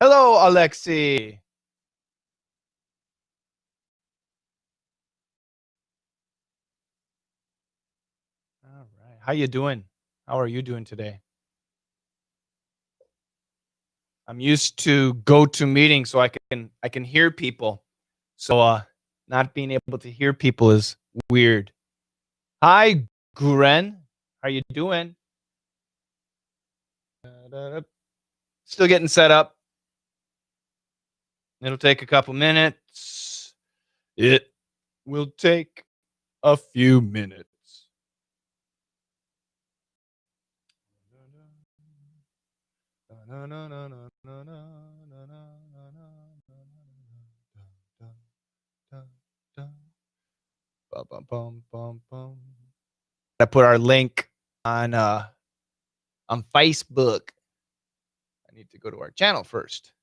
Hello, Alexi. All right. How you doing? How are you doing today? I'm used to go to meetings so I can hear people. So not being able to hear people is weird. Hi, Guren. How you doing? Still getting set up. It'll take a couple minutes. It will take a few minutes. I put our link on Facebook. I need to go to our channel first.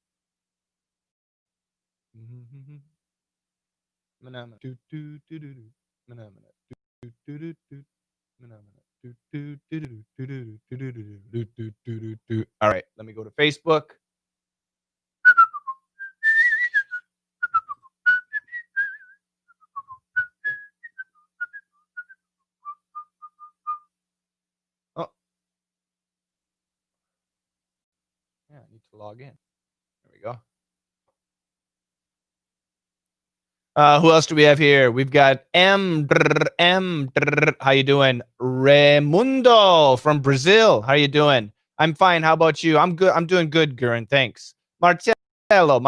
All right, let me go to Facebook. Oh, yeah, I need to log in. There we go. Who else do we have here? We've got How you doing? Raimundo from Brazil. How you doing? I'm fine. How about you? I'm good. I'm doing good, Gurin. Thanks. Marcelo.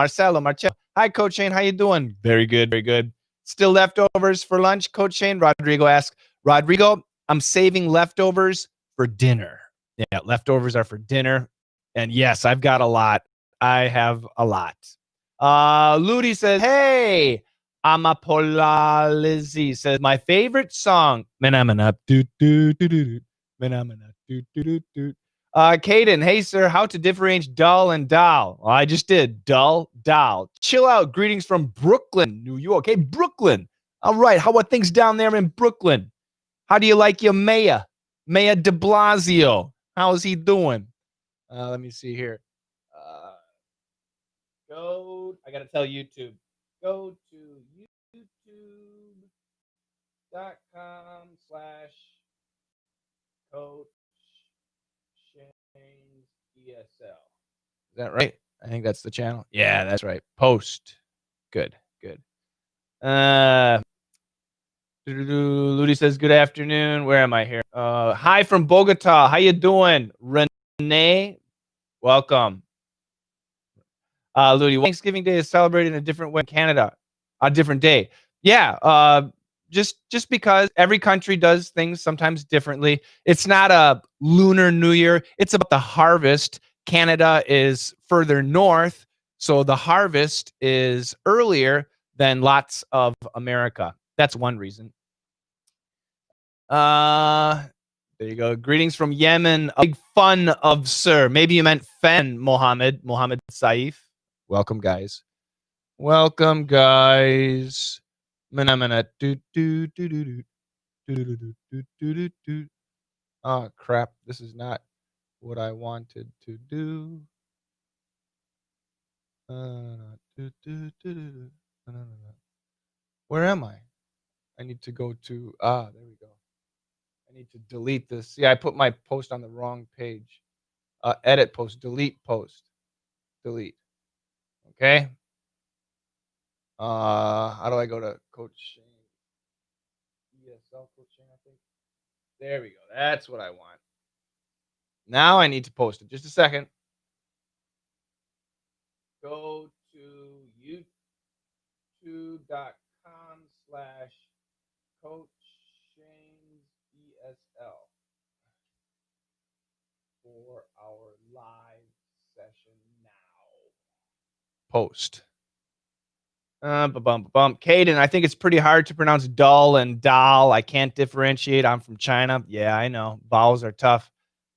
Hi, Coach Shane. How you doing? Very good. Very good. Still leftovers for lunch, Coach Shane? Rodrigo asks. Rodrigo, I'm saving leftovers for dinner. Yeah, leftovers are for dinner. And yes, I've got a lot. I have a lot. Ludi says, hey, Amapolalizi says, my favorite song, Menamana, Menamana, Caden, hey, sir, how to differentiate dull and dull? Well, I just did. Dull, dull. Chill out. Greetings from Brooklyn, New York. Hey, Brooklyn. All right. How are things down there in Brooklyn? How do you like your mayor? Mayor de Blasio. How's he doing? Let me see here. I got to tell YouTube. Go to youtube.com/Coach Shane's ESL. Is that right? I think that's the channel. Yeah, that's right. Post. Good. Ludi says, good afternoon. Where am I here? Hi from Bogota. How you doing? Renee, welcome. Ludi, Thanksgiving Day is celebrated in a different way in Canada, a different day. Yeah, just because every country does things sometimes differently. It's not a Lunar New Year. It's about the harvest. Canada is further north, so the harvest is earlier than lots of America. That's one reason. There you go. Greetings from Yemen. A big fun of sir. Maybe you meant fan, Mohammed Saif. Welcome, guys. Welcome, guys. Oh, crap. This is not what I wanted to do. Where am I? I need to go to, there we go. I need to delete this. Yeah, I put my post on the wrong page. Edit post, delete post, delete. Okay. How do I go to Coach Shane? ESL Coach Shane, I think. There we go. That's what I want. Now I need to post it. Just a second. Go to youtube.com/Coach Shane's ESL for our live session now. Post. Caden, I think it's pretty hard to pronounce dull and dal. I can't differentiate. I'm from China. Yeah, I know. Vowels are tough.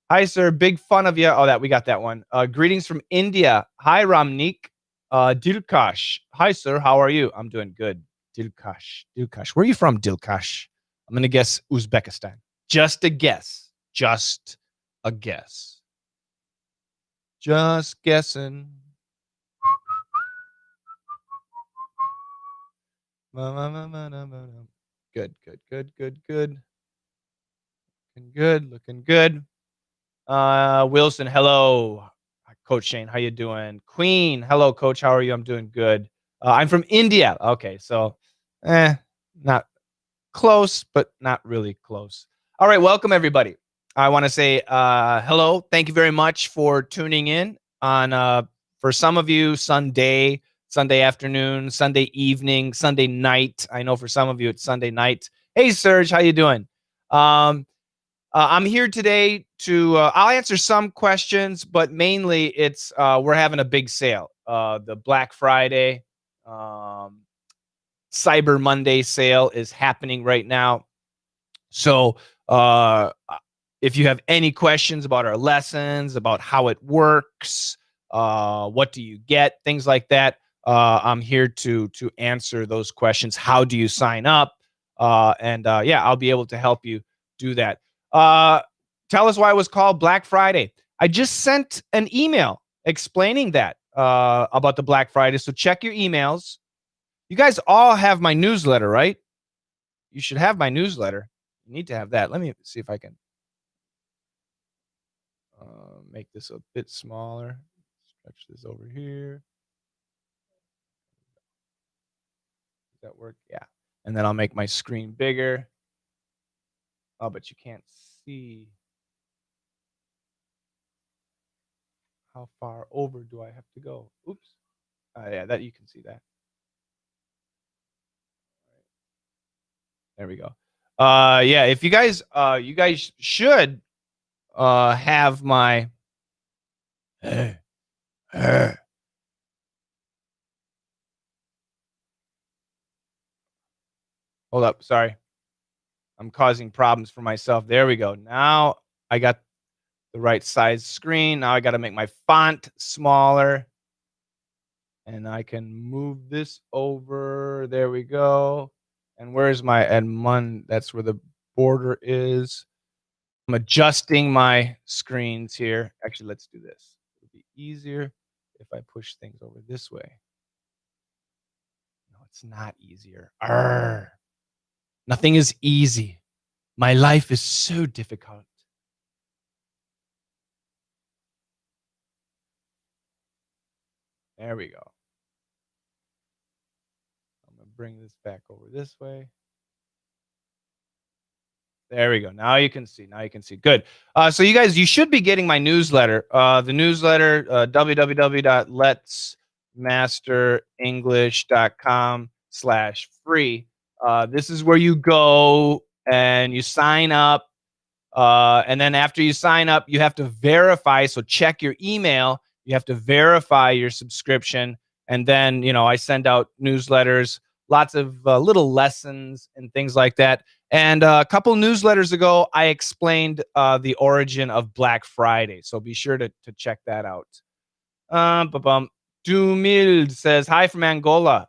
Hi, sir. Big fun of you. Oh, we got that one. Greetings from India. Hi, Ramnik. Dilkash. Hi, sir. How are you? I'm doing good. Dilkash. Where are you from, Dilkash? I'm going to guess Uzbekistan. Just a guess. Just guessing. Good, good, good, good, good. Looking good, looking good. Wilson, hello. Coach Shane, how you doing? Queen, hello, Coach. How are you? I'm doing good. I'm from India. Okay, so, not close, but not really close. All right, welcome everybody. I want to say hello. Thank you very much for tuning in on for some of you Sunday, Sunday afternoon, Sunday evening, Sunday night. I know for some of you it's Sunday night. Hey Serge, how you doing? I'm here today to I'll answer some questions, but mainly it's we're having a big sale. The Black Friday Cyber Monday sale is happening right now. So, if you have any questions about our lessons, about how it works, what do you get, things like that, I'm here to answer those questions. How do you sign up? And yeah, I'll be able to help you do that. Tell us why it was called Black Friday. I just sent an email explaining that about the Black Friday. So check your emails. You guys all have my newsletter, right? You should have my newsletter. You need to have that. Let me see if I can make this a bit smaller. Stretch this over here. Does that work? Yeah. And then I'll make my screen bigger. Oh, but you can't see. How far over do I have to go? Oops. Yeah, that you can see that. There we go. Yeah, if you guys should have my hold up, sorry. I'm causing problems for myself. There we go. Now I got the right size screen. Now I got to make my font smaller. And I can move this over. There we go. And where's my Edmund? That's where the border is. I'm adjusting my screens here. Actually, let's do this. It'll be easier if I push things over this way. No, it's not easier. Arr. Nothing is easy. My life is so difficult. There we go. I'm going to bring this back over this way. There we go. Now you can see. Now you can see. Good. So you guys, you should be getting my newsletter. The newsletter, www.letsmasterenglish.com/free. This is where you go and you sign up. And then after you sign up, you have to verify. So check your email. You have to verify your subscription. And then, I send out newsletters, lots of little lessons and things like that. And a couple newsletters ago, I explained the origin of Black Friday. So be sure to check that out. Dumil says, hi from Angola.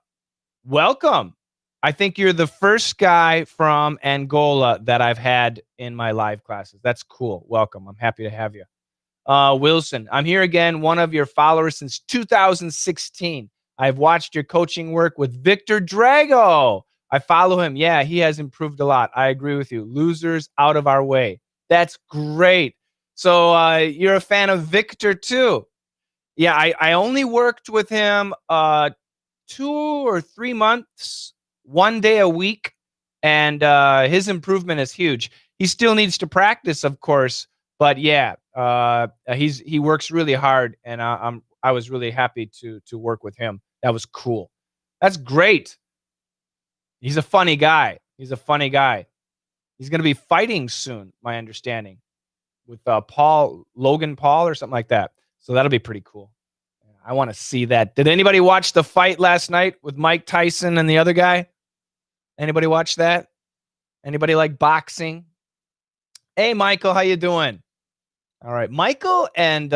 Welcome. I think you're the first guy from Angola that I've had in my live classes. That's cool. Welcome. I'm happy to have you. Wilson, I'm here again, one of your followers since 2016. I've watched your coaching work with Victor Drago. I follow him. Yeah, he has improved a lot. I agree with you. Losers out of our way. That's great. So you're a fan of Victor too. Yeah, I only worked with him 2 or 3 months, 1 day a week, and his improvement is huge. He still needs to practice, of course, but yeah, he works really hard, and I was really happy to work with him. That was cool. That's great. He's a funny guy. He's a funny guy. He's going to be fighting soon, my understanding, with Logan Paul or something like that. So that'll be pretty cool. I want to see that. Did anybody watch the fight last night with Mike Tyson and the other guy? Anybody watch that? Anybody like boxing? Hey, Michael, how you doing? All right. Michael and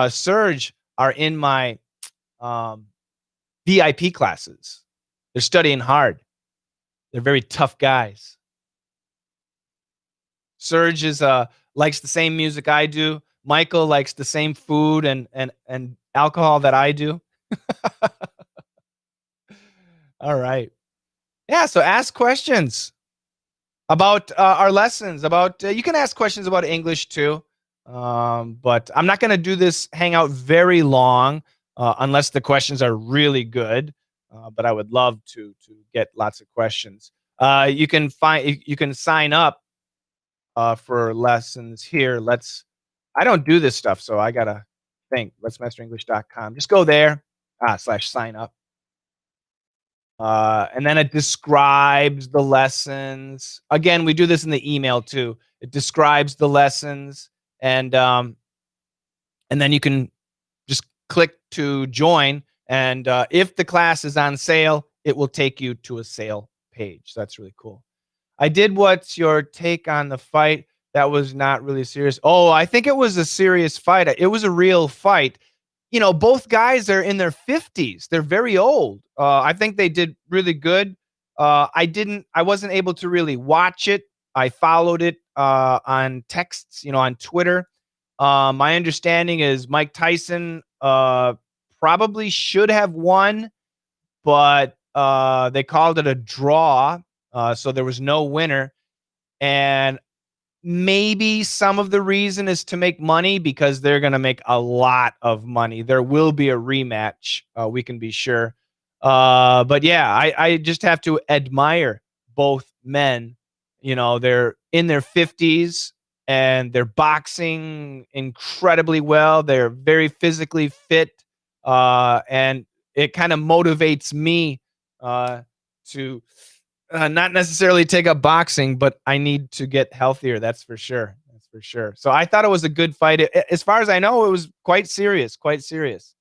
Serge are in my VIP classes. They're studying hard. They're very tough guys. Serge is likes the same music I do. Michael likes the same food and alcohol that I do. All right. Yeah, so ask questions about our lessons. About you can ask questions about English too, but I'm not going to do this hangout very long unless the questions are really good. But I would love to get lots of questions. You can sign up for lessons here. I don't do this stuff, so I gotta think. Let'smasterenglish.com. Just go there slash sign up. And then it describes the lessons. Again, we do this in the email too. It describes the lessons, and then you can just click to join. And if the class is on sale, it will take you to a sale page. So that's really cool. I did What's your take on the fight? That was not really serious. Oh, I think it was a serious fight. It was a real fight. You know, both guys are in their 50s. They're very old. I think they did really good. I wasn't able to really watch it. I followed it on texts, on Twitter. My understanding is Mike Tyson probably should have won, but they called it a draw. So there was no winner. And maybe some of the reason is to make money because they're going to make a lot of money. There will be a rematch. We can be sure. But yeah, I just have to admire both men. They're in their 50s and they're boxing incredibly well. They're very physically fit. And it kind of motivates me to not necessarily take up boxing, but I need to get healthier. That's for sure. That's for sure. So I thought it was a good fight. As far as I know, it was quite serious. Quite serious.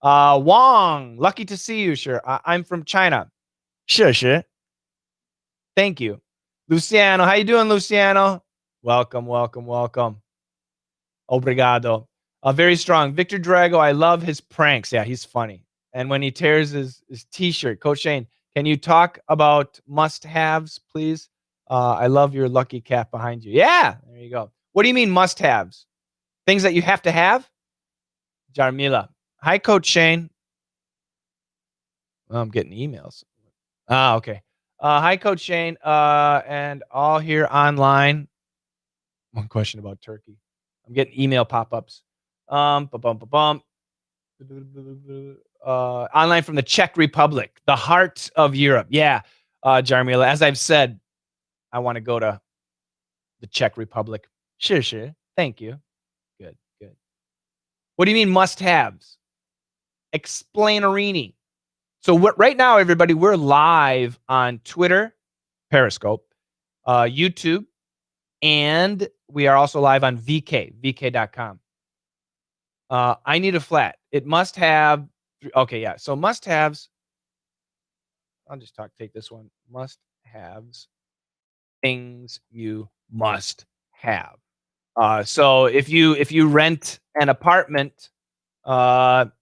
Wong, lucky to see you. Sure, I'm from China. Sure, sure. Thank you, Luciano. How you doing, Luciano? Welcome, welcome, welcome. Obrigado. Very strong. Victor Drago, I love his pranks. Yeah, he's funny. And when he tears his t-shirt, Coach Shane, can you talk about must-haves, please? I love your lucky cat behind you. Yeah, there you go. What do you mean must-haves? Things that you have to have? Jarmila. Hi, Coach Shane. Oh, I'm getting emails. Okay. Hi, Coach Shane. And all here online. One question about Turkey. I'm getting email pop-ups. Ba-bum. Online from the Czech Republic, the heart of Europe. Yeah, Jarmila. As I've said, I want to go to the Czech Republic. Sure, sure. Thank you. Good, good. What do you mean must-haves? Explainerini. So right now, everybody, we're live on Twitter, Periscope, YouTube, and we are also live on vk.com. I need a flat. It must have. Okay, yeah. So must-haves. I'll just take this one. Must-haves. Things you must have. So if you rent an apartment, so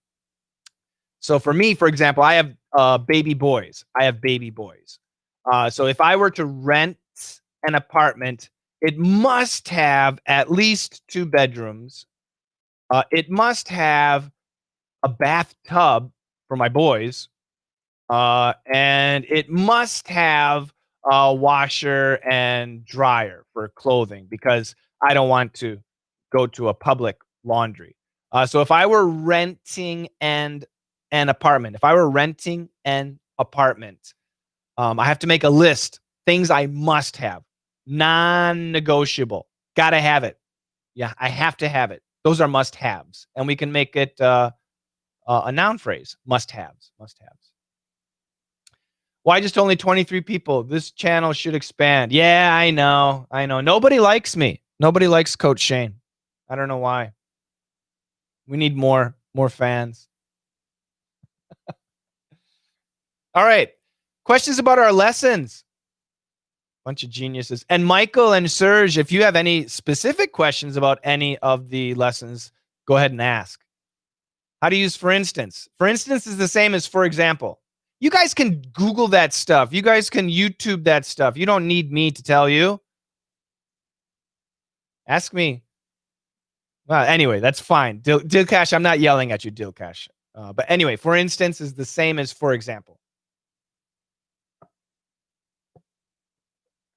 for me, for example, I have baby boys. So if I were to rent an apartment, it must have at least 2 bedrooms. It must have a bathtub for my boys. And it must have a washer and dryer for clothing because I don't want to go to a public laundry. So if I were renting an apartment, I have to make a list. Things I must have, non-negotiable. Gotta have it. Yeah, I have to have it. Those are must-haves, and we can make it a noun phrase. Must-haves. Why just only 23 people? This channel should expand. Yeah, I know. Nobody likes me. Nobody likes Coach Shane. I don't know why. We need more fans. All right. Questions about our lessons. Bunch of geniuses. And Michael and Serge, if you have any specific questions about any of the lessons, go ahead and ask. How to use for instance. For instance is the same as for example. You guys can Google that stuff. You guys can YouTube that stuff. You don't need me to tell you. Ask me. Well, anyway, that's fine. Dilkash, I'm not yelling at you, Dilkash. But anyway, for instance is the same as for example.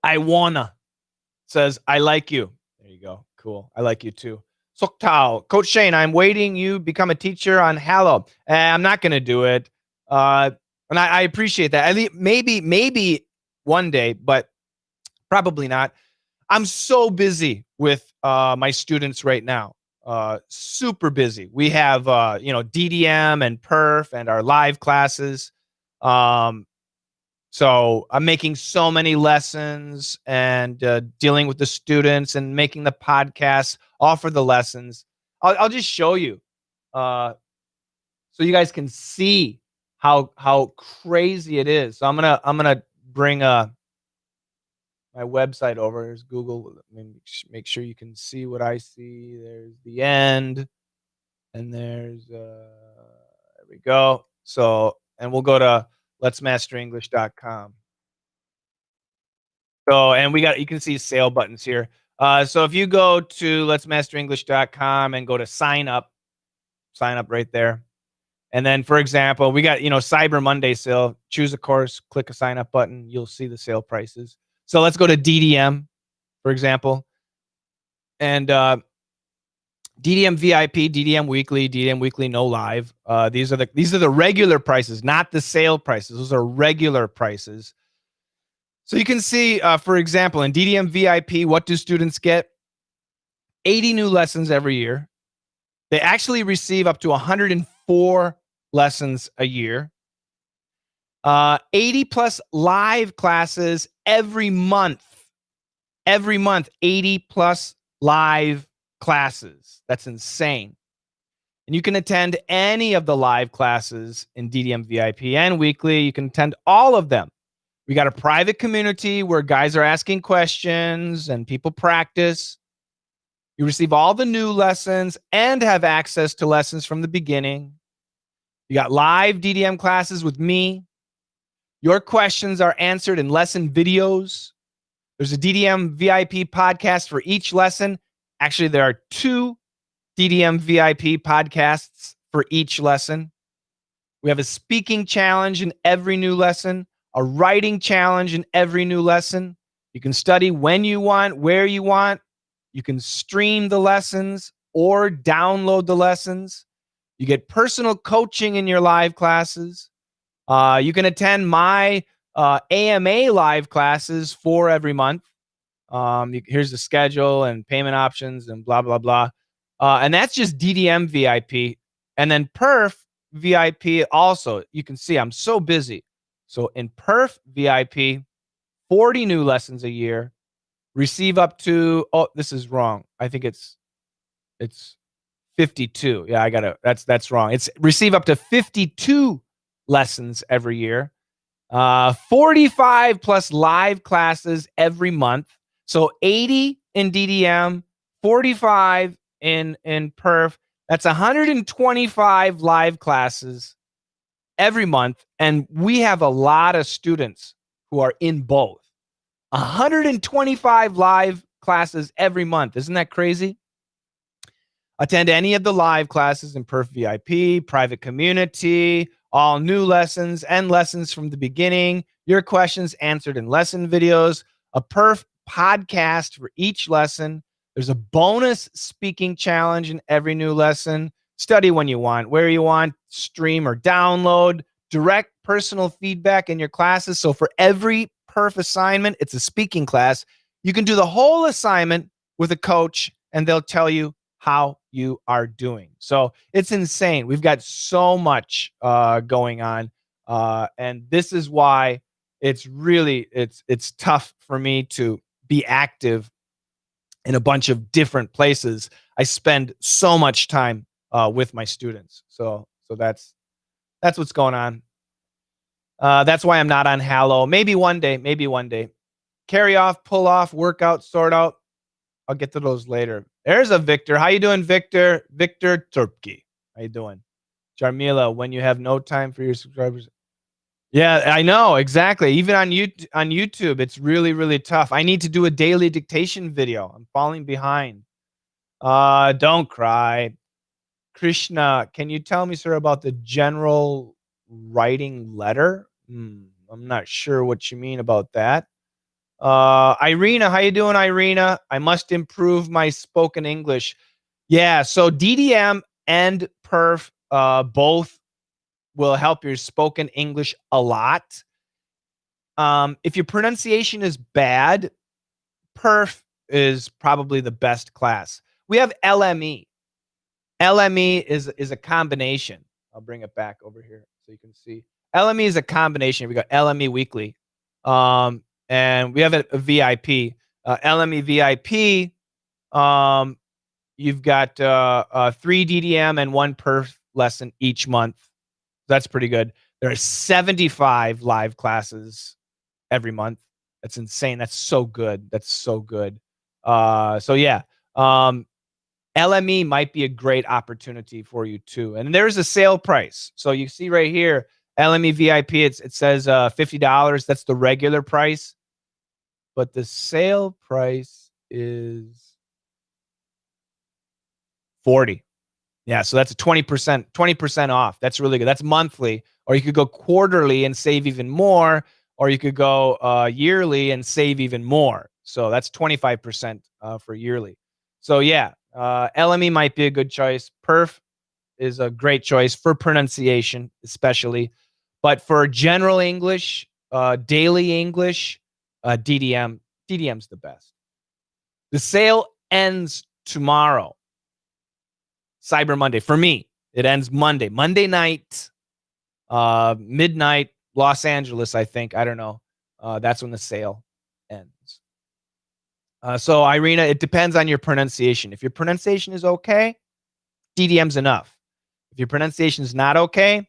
I wanna says, I like you. There you go. Cool. I like you too. Soktao, Coach Shane, I'm waiting you become a teacher on Hallow. I'm not going to do it. And I appreciate that. Maybe one day, but probably not. I'm so busy with my students right now. Super busy. We have DDM and perf and our live classes. Um, so I'm making so many lessons and dealing with the students and making the podcasts, all for the lessons. I'll just show you, so you guys can see how crazy it is. So I'm gonna bring my website over. Here's Google. Let me make sure you can see what I see. There's the end, and there's there we go. So, and we'll go to letsmasterenglish.com. So, and you can see sale buttons here. So if you go to letsmasterenglish.com and go to sign up right there. And then, for example, we got, Cyber Monday sale. Choose a course, click a sign up button. You'll see the sale prices. So let's go to DDM, for example. And DDM VIP, DDM weekly, no live. These are the regular prices, not the sale prices. Those are regular prices. So you can see, for example, in DDM VIP, what do students get? 80 new lessons every year. They actually receive up to 104 lessons a year. 80 plus live classes every month. Every month, 80 plus live classes. That's insane. And you can attend any of the live classes in DDM VIP and weekly. You can attend all of them. We got a private community where guys are asking questions and people practice. You receive all the new lessons and have access to lessons from the beginning. You got live DDM classes with me. Your questions are answered in lesson videos. There's a DDM VIP podcast for each lesson. Actually, there are 2 DDM VIP podcasts for each lesson. We have a speaking challenge in every new lesson, a writing challenge in every new lesson. You can study when you want, where you want. You can stream the lessons or download the lessons. You get personal coaching in your live classes. You can attend my AMA live classes for every month. Here's the schedule and payment options and blah, blah, blah. And that's just DDM VIP. And then perf VIP also. You can see I'm so busy. So in perf VIP, 40 new lessons a year. Receive up to, this is wrong. I think it's 52. Yeah, that's wrong. It's receive up to 52 lessons every year. 45 plus live classes every month. So 80 in DDM, 45 in perf. That's 125 live classes every month. And we have a lot of students who are in both. 125 live classes every month. Isn't that crazy? Attend any of the live classes in perf VIP, private community, all new lessons and lessons from the beginning. Your questions answered in lesson videos, a perf podcast for each lesson. There's a bonus speaking challenge in every new lesson. Study when you want, where you want, stream or download, direct personal feedback in your classes. So for every perf assignment, it's a speaking class. You can do the whole assignment with a coach and they'll tell you how you are doing. So it's insane. We've got so much going on. And this is why it's tough for me to be active in a bunch of different places. I spend so much time with my students. So that's what's going on. That's why I'm not on Hallow. Maybe one day. Carry off, pull off, workout, sort out. I'll get to those later. There's a Victor. How you doing, Victor? Victor Turpke. How you doing? Jarmila, when you have no time for your subscribers. Yeah, I know, exactly. Even on YouTube, it's really, really tough. I need to do a daily dictation video. I'm falling behind. Don't cry. Krishna, can you tell me, sir, about the general writing letter? I'm not sure what you mean about that. Irina, how you doing, Irina? I must improve my spoken English. Yeah, so DDM and perf both will help your spoken English a lot. If your pronunciation is bad, perf is probably the best class. We have LME. LME is a combination. I'll bring it back over here so you can see. LME is a combination. We got LME weekly, and we have a VIP. LME VIP. You've got 3 DDM and 1 perf lesson each month. That's pretty good. There are 75 live classes every month. That's insane. That's so good. That's so good. So yeah. LME might be a great opportunity for you too. And there's a sale price. So you see right here, LME VIP, it says $50. That's the regular price. But the sale price is 40. Yeah, so that's a 20% off. That's really good. That's monthly. Or you could go quarterly and save even more, or you could go yearly and save even more. So that's 25% for yearly. So yeah, LME might be a good choice. Perf is a great choice for pronunciation, especially. But for general English, daily English, DDM's the best. The sale ends tomorrow. Cyber Monday. For me, it ends Monday. Monday night, midnight, Los Angeles, I think. I don't know. That's when the sale ends. So, Irina, it depends on your pronunciation. If your pronunciation is okay, DDM's enough. If your pronunciation is not okay,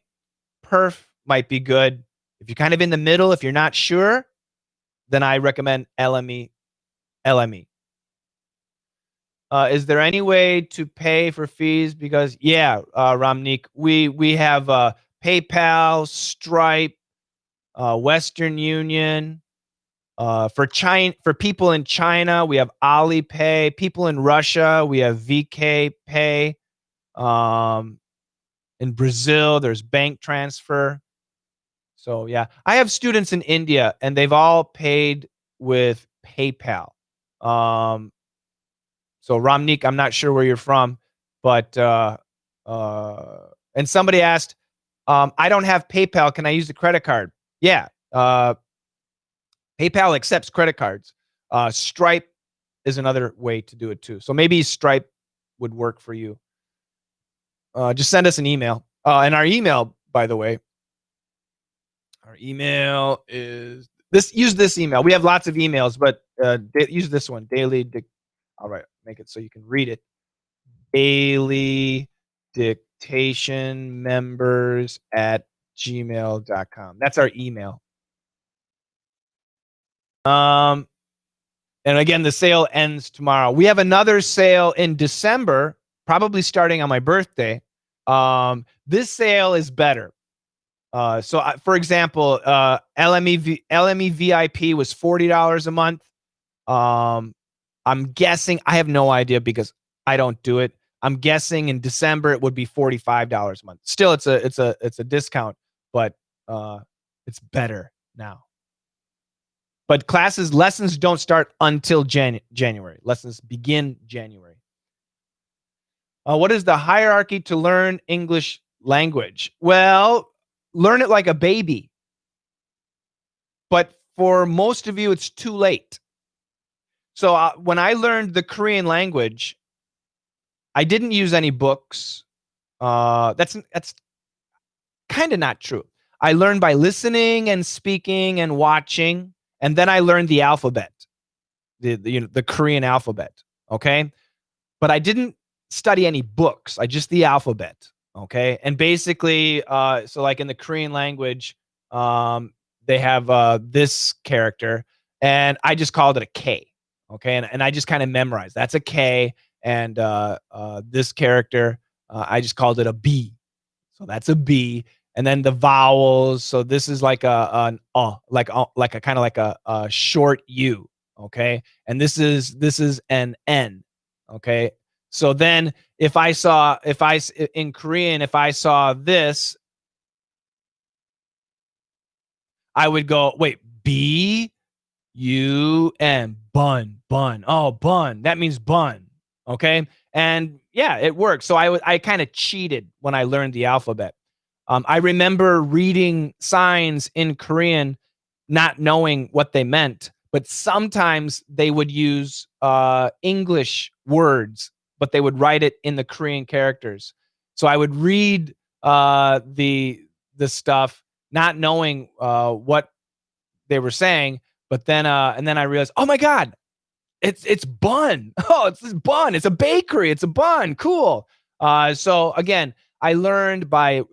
perf might be good. If you're kind of in the middle, if you're not sure, then I recommend LME. LME. Is there any way to pay for fees? Because yeah, Ramnik, we have PayPal, Stripe, Western Union. For people in China, we have Alipay. People in Russia, we have VK Pay. In Brazil, there's bank transfer. So yeah, I have students in India, and they've all paid with PayPal. So Ramnik, I'm not sure where you're from, but and somebody asked, I don't have PayPal. Can I use the credit card? Yeah, PayPal accepts credit cards. Stripe is another way to do it too. So maybe Stripe would work for you. Just send us an email. And our email, by the way, our email is this. Use this email. We have lots of emails, but use this one. All right, make it so you can read it. Daily dictation members at gmail.com. That's our email. And again, the sale ends tomorrow. We have another sale in December, probably starting on my birthday. This sale is better. For example, LME VIP was $40 a month. I'm guessing, I have no idea because I don't do it. I'm guessing in December it would be $45 a month. Still, it's a discount, but it's better now. But lessons don't start until January. Lessons begin January. What is the hierarchy to learn English language? Well, learn it like a baby. But for most of you, it's too late. So when I learned the Korean language, I didn't use any books. That's kind of not true. I learned by listening and speaking and watching, and then I learned the alphabet, the Korean alphabet. Okay, but I didn't study any books. I just the alphabet. Okay, and basically, so like in the Korean language, they have this character, and I just called it a K. Okay, and I just kind of memorized that's a K, and this character, I just called it a B. So that's a B, and then the vowels. So this is like an like a kind of like a short U. Okay, and this is an N. Okay, so then if I in Korean, if I saw this, I would go, wait, B, U-N, bun, bun. Oh, bun. That means bun. Okay. And yeah, it works. So I kind of cheated when I learned the alphabet. I remember reading signs in Korean, not knowing what they meant, but sometimes they would use English words, but they would write it in the Korean characters. So I would read the stuff, not knowing what they were saying, but then and then I realized, oh my god, it's bun. Oh, it's this bun. It's a bakery. It's a bun. Cool. So again, I learned by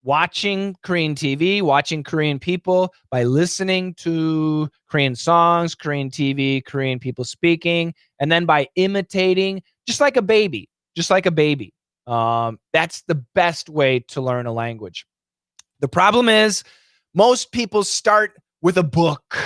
watching Korean TV, watching Korean people, by listening to Korean songs, Korean TV, Korean people speaking, and then by imitating, just like a baby, just like a baby. That's the best way to learn a language. The problem is, most people start with a book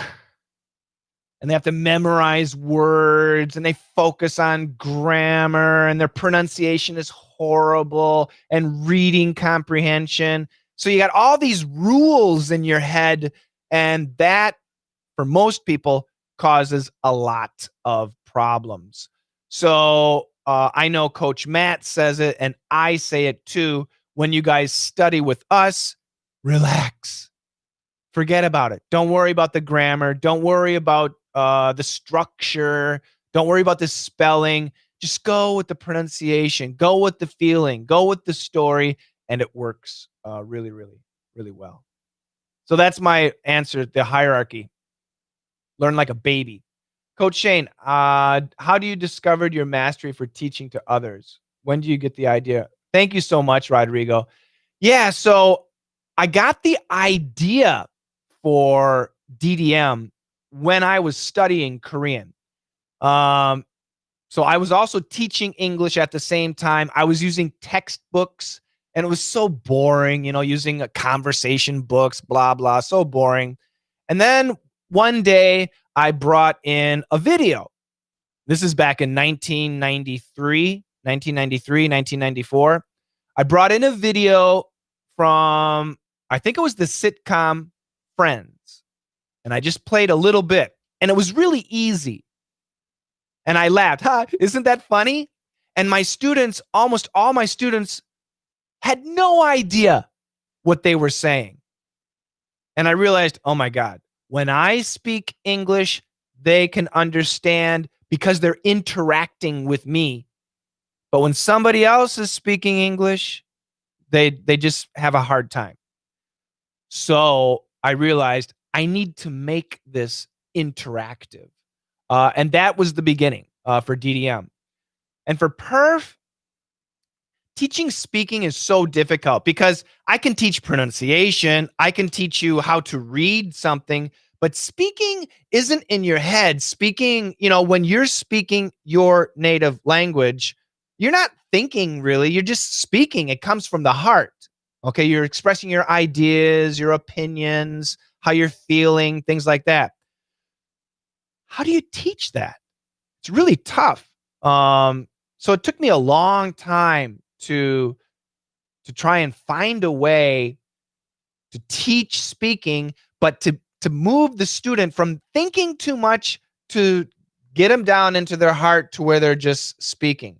and they have to memorize words and they focus on grammar and their pronunciation is horrible and reading comprehension. So you got all these rules in your head, and that, for most people, causes a lot of problems. So I know Coach Matt says it, and I say it too. When you guys study with us, relax. Forget about it. Don't worry about the grammar. Don't worry about the structure. Don't worry about the spelling. Just go with the pronunciation. Go with the feeling. Go with the story, and it works really, really, really well. So that's my answer. The hierarchy. Learn like a baby. Coach Shane, how do you discover your mastery for teaching to others? When do you get the idea? Thank you so much, Rodrigo. Yeah, so I got the idea for DDM when I was studying Korean. So I was also teaching English at the same time. I was using textbooks, and it was so boring, using conversation books, blah, blah, so boring. And then one day I brought in a video. This is back in 1994. I brought in a video from, I think it was the sitcom Friends. And I just played a little bit. And it was really easy. And I laughed. Isn't that funny? And my students, almost all my students, had no idea what they were saying. And I realized, oh my God, when I speak English, they can understand because they're interacting with me. But when somebody else is speaking English, they just have a hard time. So I realized I need to make this interactive. And that was the beginning for DDM. And for Perf, teaching speaking is so difficult because I can teach pronunciation. I can teach you how to read something, but speaking isn't in your head. Speaking, when you're speaking your native language, you're not thinking really. You're just speaking. It comes from the heart. Okay. You're expressing your ideas, your opinions, how you're feeling, things like that. How do you teach that? It's really tough. So it took me a long time to try and find a way to teach speaking, but to move the student from thinking too much to get them down into their heart to where they're just speaking.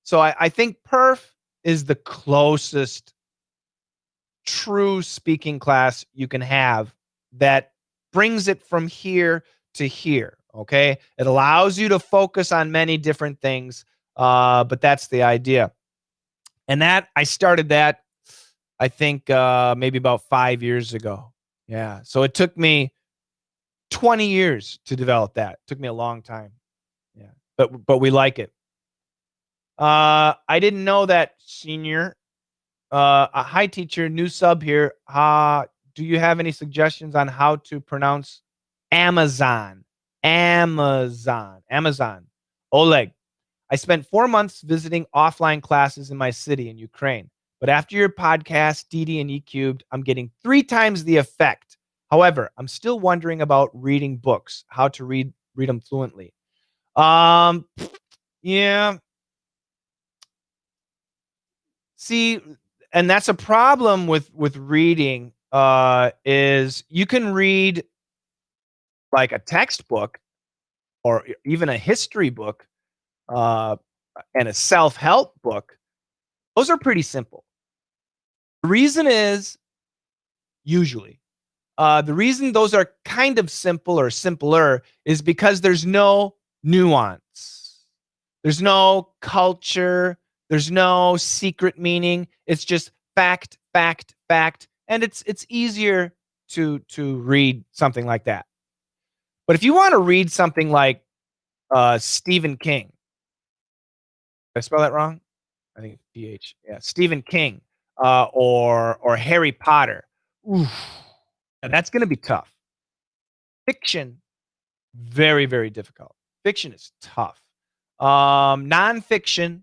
So I think Perf is the closest true speaking class you can have that brings it from here to here. Okay. It allows you to focus on many different things. But that's the idea. And that I started that, I think, maybe about 5 years ago. Yeah. So it took me 20 years to develop that. It took me a long time. Yeah. But we like it. I didn't know that, senior. Hi, teacher. New sub here. Do you have any suggestions on how to pronounce Amazon? Amazon. Oleg. I spent 4 months visiting offline classes in my city in Ukraine. But after your podcast, DD and E Cubed, I'm getting 3 times the effect. However, I'm still wondering about reading books, how to read them fluently. Yeah. See, and that's a problem with reading, is you can read like a textbook or even a history book uh, and a self-help book, those are pretty simple. The reason is usually the reason those are kind of simple or simpler is because there's no nuance. There's no culture. There's no secret meaning. It's just fact, fact, fact, and it's easier to read something like that. But if you want to read something like Stephen King, did I spell that wrong? I think it's PH. Yeah, Stephen King or Harry Potter. Oof, that's going to be tough. Fiction, very, very difficult. Fiction is tough. Nonfiction,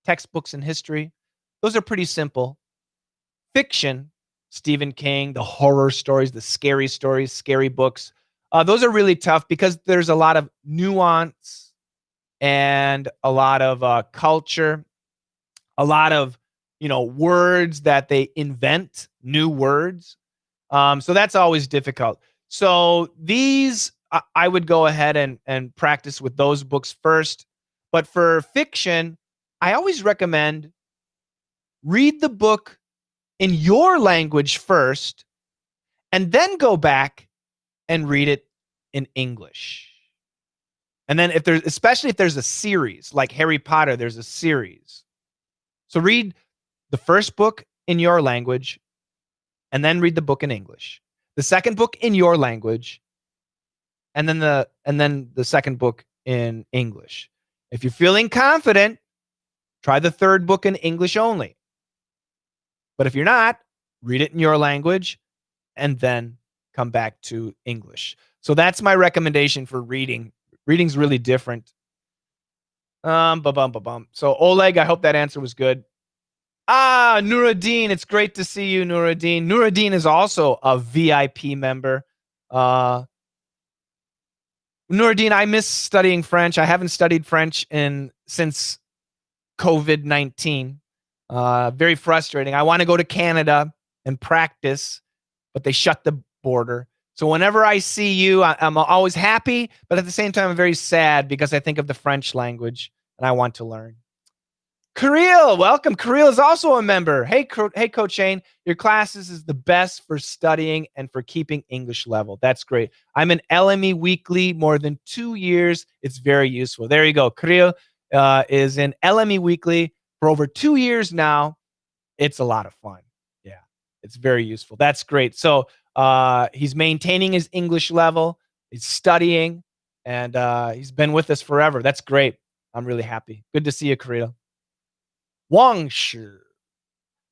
textbooks in history, those are pretty simple. Fiction, Stephen King, the horror stories, the scary stories, scary books, those are really tough because there's a lot of nuance and a lot of culture, a lot of words that they invent, new words. So that's always difficult. So these, I would go ahead and practice with those books first. But for fiction, I always recommend read the book in your language first, and then go back and read it in English. And then especially if there's a series, like Harry Potter, there's a series. So read the first book in your language, and then read the book in English. The second book in your language, and then the second book in English. If you're feeling confident, try the third book in English only. But if you're not, read it in your language and then come back to English. So that's my recommendation for reading. Reading's really different. So Oleg, I hope that answer was good. Nuruddin, it's great to see you, Nuruddin. Nuruddin is also a VIP member. Nuruddin, I miss studying French. I haven't studied French since COVID-19. Very frustrating. I want to go to Canada and practice, but they shut the border. So whenever I see you, I'm always happy, but at the same time, I'm very sad because I think of the French language and I want to learn. Kirill, welcome. Kirill is also a member. Hey, Coach Shane, your classes is the best for studying and for keeping English level. That's great. I'm in LME Weekly more than 2 years. It's very useful. There you go. Kirill is in LME Weekly for over 2 years now. It's a lot of fun. Yeah, it's very useful. That's great. So he's maintaining his English level. He's studying, and he's been with us forever. That's great. I'm really happy. Good to see you, Kirill. Wang Shi.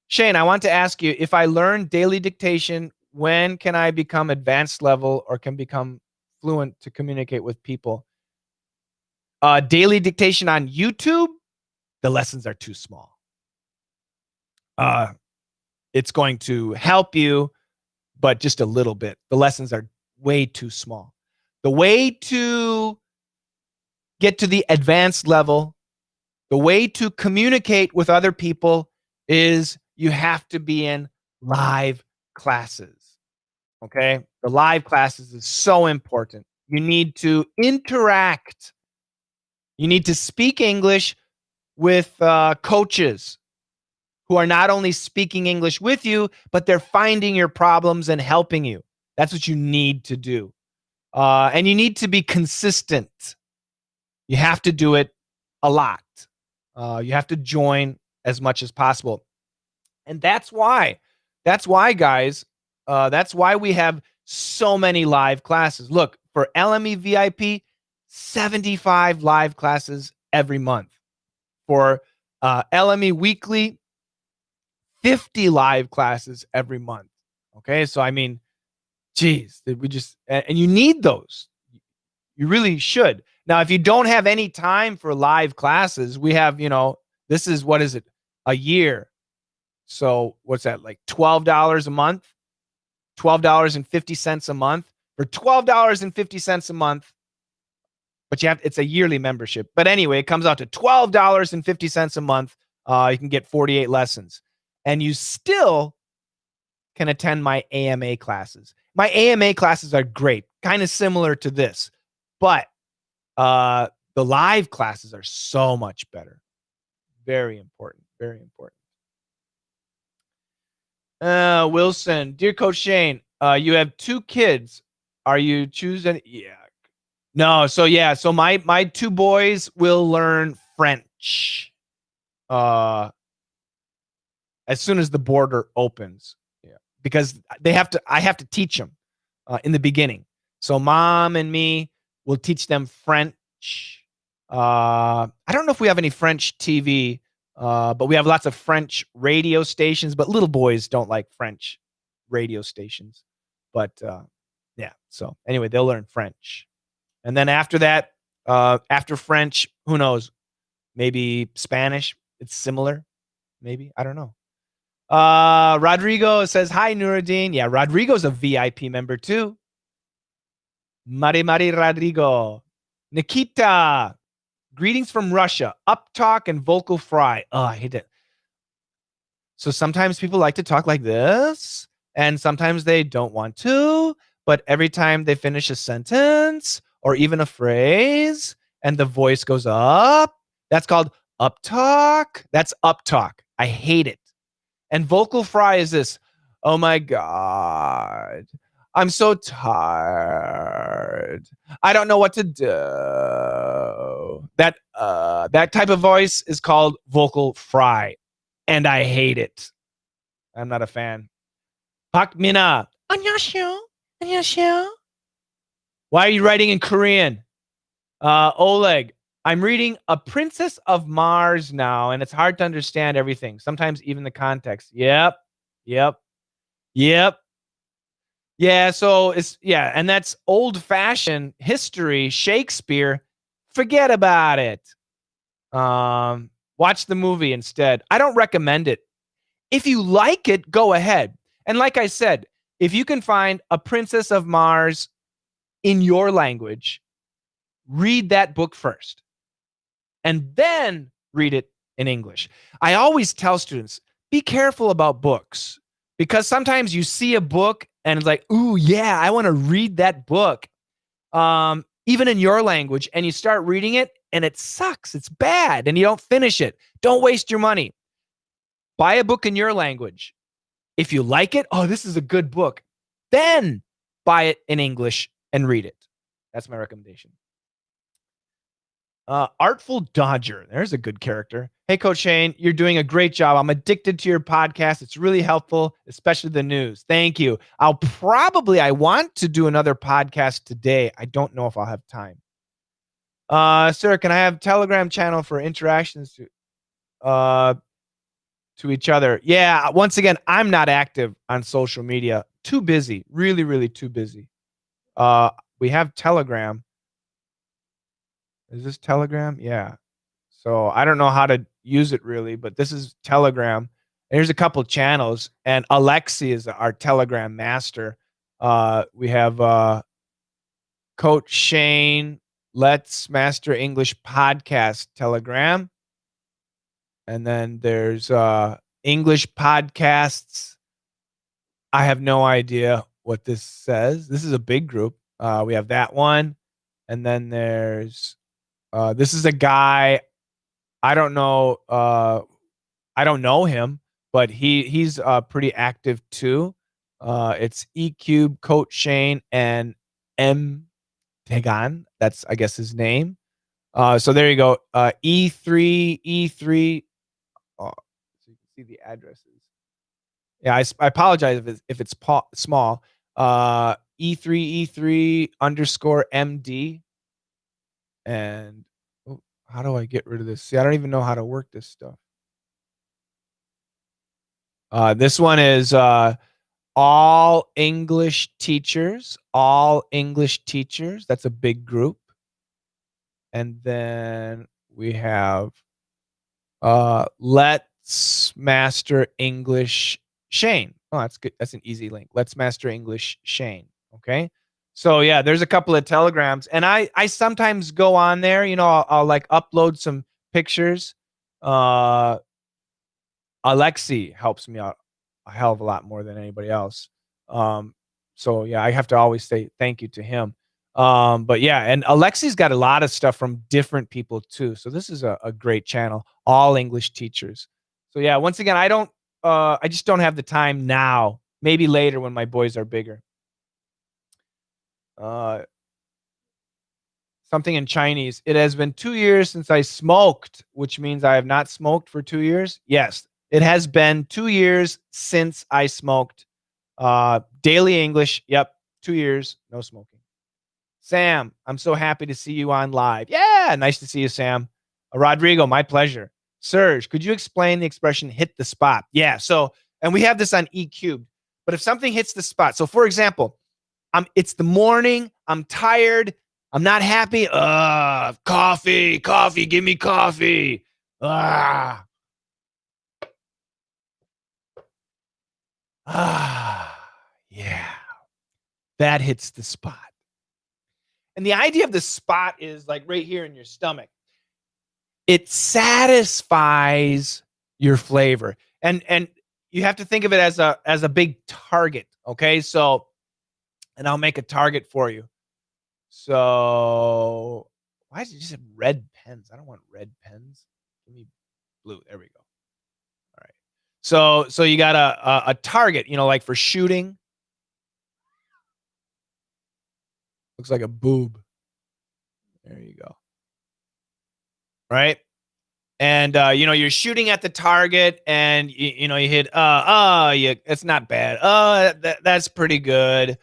Shane, I want to ask you, if I learn daily dictation, when can I become advanced level or can become fluent to communicate with people? Daily dictation on YouTube, the lessons are too small. It's going to help you, but just a little bit. The lessons are way too small. The way to get to the advanced level, the way to communicate with other people is you have to be in live classes. Okay? The live classes is so important. You need to interact. You need to speak English with coaches who are not only speaking English with you, but they're finding your problems and helping you. That's what you need to do. And you need to be consistent. You have to do it a lot. You have to join as much as possible. And that's why, guys, that's why we have so many live classes. Look, for LME VIP, 75 live classes every month. For LME Weekly, 50 live classes every month. Okay, so I mean, geez, and you need those. You really should. Now, if you don't have any time for live classes, we have, this is, what is it, a year. So what's that, like $12 a month? $12.50 a month. For $12.50 a month, but it's a yearly membership. But anyway, it comes out to $12.50 a month. You can get 48 lessons. And you still can attend my AMA classes. My AMA classes are great, kind of similar to this, but the live classes are so much better. Very important. Very important. Wilson, dear Coach Shane, you have 2 kids. Are you choosing? Yeah. No. So yeah. So my 2 boys will learn French. As soon as the border opens, yeah, because I have to teach them in the beginning. So mom and me will teach them French. I don't know if we have any French TV, but we have lots of French radio stations. But little boys don't like French radio stations. But yeah. So anyway, they'll learn French, and then after that, after French, who knows? Maybe Spanish. It's similar. Maybe I don't know. Rodrigo says, hi, Nuruddin. Yeah, Rodrigo's a VIP member too. Mari Rodrigo. Nikita, greetings from Russia. Uptalk and vocal fry. Oh, I hate it. So sometimes people like to talk like this, and sometimes they don't want to. But every time they finish a sentence or even a phrase and the voice goes up, that's called uptalk. That's uptalk. I hate it. And vocal fry is this. Oh my God. I'm so tired. I don't know what to do. That type of voice is called vocal fry. And I hate it. I'm not a fan. Pak Mina. 안녕하세요. 안녕하세요. Why are you writing in Korean? Oleg. I'm reading A Princess of Mars now, and it's hard to understand everything. Sometimes even the context. Yep. Yeah, so and that's old-fashioned history, Shakespeare. Forget about it. Watch the movie instead. I don't recommend it. If you like it, go ahead. And like I said, if you can find A Princess of Mars in your language, read that book first. And then read it in English. I always tell students, be careful about books, because sometimes you see a book and it's like, ooh, yeah, I want to read that book, even in your language, and you start reading it and it sucks. It's bad and you don't finish it. Don't waste your money. Buy a book in your language. If you like it, oh, this is a good book, then buy it in English and read it. That's my recommendation. Artful Dodger. There's a good character. Hey, Coach Shane, you're doing a great job. I'm addicted to your podcast. It's really helpful, especially the news. Thank you. I want to do another podcast today. I don't know if I'll have time. Sir, can I have Telegram channel for interactions to each other? Yeah, once again, I'm not active on social media. Too busy. Really, really too busy. We have Telegram. Is this Telegram? Yeah. So I don't know how to use it really, but this is Telegram. There's a couple channels, and Alexi is our Telegram master. We have Coach Shane, Let's Master English Podcast Telegram. And then there's English Podcasts. I have no idea what this says. This is a big group. We have that one. And then there's this is a guy. I don't know. I don't know him, but he's pretty active too. It's E Cube, Coach Shane, and M Tegan. That's, I guess, his name. So there you go. E3. Oh, so you can see the addresses. Yeah, I apologize if it's small. E3 _ MD. And how do I get rid of this? See, I don't even know how to work this stuff. This one is all English teachers. All English teachers. That's a big group. And then we have Let's Master English Shane. Oh, that's good. That's an easy link. Let's Master English Shane. Okay. So yeah, there's a couple of telegrams, and I sometimes go on there. You know, I'll like upload some pictures. Alexi helps me out a hell of a lot more than anybody else. So yeah, I have to always say thank you to him. But yeah, and Alexi's got a lot of stuff from different people too. So this is a great channel, all English teachers. So yeah, once again, I just don't have the time now. Maybe later when my boys are bigger. Uh, Something in Chinese. It has been 2 years since I smoked, which means I have not smoked for 2 years. Yes, it has been 2 years since I smoked. Daily English. Yep, 2 years, no smoking. Sam, I'm so happy to see you on live. Yeah, nice to see you, Sam. Rodrigo, my pleasure. Serge, could you explain the expression hit the spot? Yeah, so, and we have this on E cubed, but if something hits the spot, so for example, it's the morning, I'm tired, I'm not happy. Coffee, give me coffee. Ah, yeah, that hits the spot. And the idea of the spot is like right here in your stomach. It satisfies your flavor. And you have to think of it as a big target, okay? So, and I'll make a target for you. So, why is it just red pens? I don't want red pens. Give me blue. There we go. All right. So you got a target, like for shooting. Looks like a boob. There you go. Right? And you're shooting at the target, and you hit. It's not bad. That's pretty good.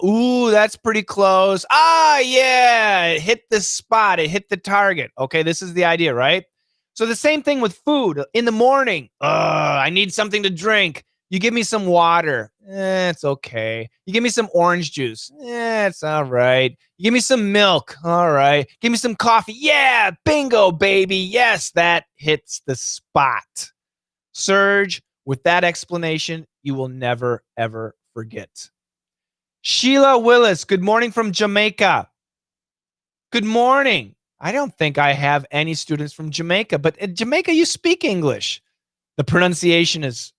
Ooh, that's pretty close. Yeah, it hit the spot. It hit the target. Okay, this is the idea, right? So the same thing with food. In the morning, I need something to drink. You give me some water. It's okay. You give me some orange juice. It's all right. You give me some milk. All right. Give me some coffee. Yeah, bingo, baby. Yes, that hits the spot. Serge, with that explanation, you will never, ever forget. Sheila Willis, good morning from Jamaica. Good morning. I don't think I have any students from Jamaica, but in Jamaica, you speak English. The pronunciation is